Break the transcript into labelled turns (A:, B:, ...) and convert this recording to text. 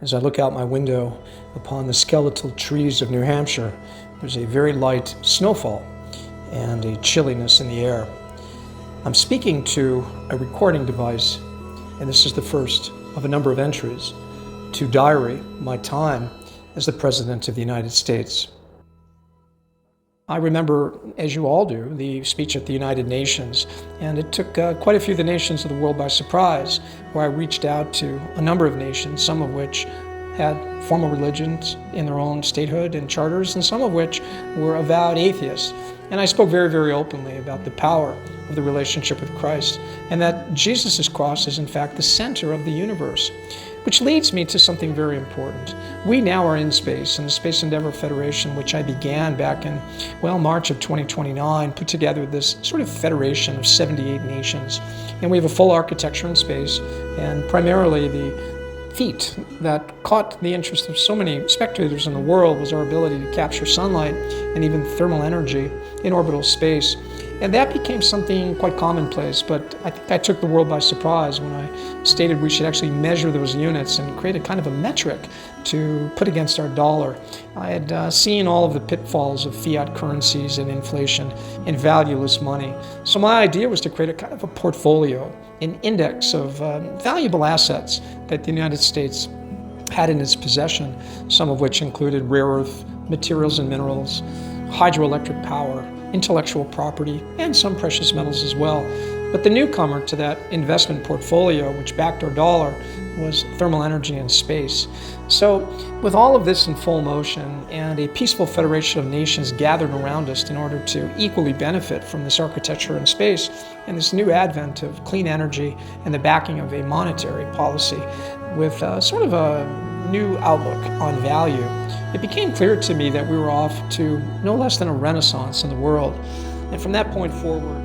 A: As I look out my window upon the skeletal trees of New Hampshire, there's a very light snowfall and a chilliness in the air. I'm speaking to a recording device, and this is the first of a number of entries to diary my time as the President of the United States. I remember, as you all do, the speech at the United Nations, and it took quite a few of the nations of the world by surprise, where I reached out to a number of nations, some of which had formal religions in their own statehood and charters, and some of which were avowed atheists. And I spoke very, very openly about the power of the relationship with Christ, and that Jesus' cross is in fact the center of the universe. Which leads me to something very important. We now are in space, and the Space Endeavor Federation, which I began back in, March of 2029, put together this sort of federation of 78 nations. And we have a full architecture in space, and primarily the feat that caught the interest of so many spectators in the world was our ability to capture sunlight and even thermal energy in orbital space. And that became something quite commonplace, but I think I took the world by surprise when I stated we should actually measure those units and create a kind of a metric to put against our dollar. I had seen all of the pitfalls of fiat currencies and inflation and valueless money. So my idea was to create a kind of a portfolio, an index of valuable assets that the United States had in its possession, some of which included rare earth materials and minerals, hydroelectric power, intellectual property, and some precious metals as well. But the newcomer to that investment portfolio, which backed our dollar, was thermal energy and space. So with all of this in full motion and a peaceful federation of nations gathered around us in order to equally benefit from this architecture in space and this new advent of clean energy and the backing of a monetary policy with sort of a new outlook on value, it became clear to me that we were off to no less than a renaissance in the world. And from that point forward,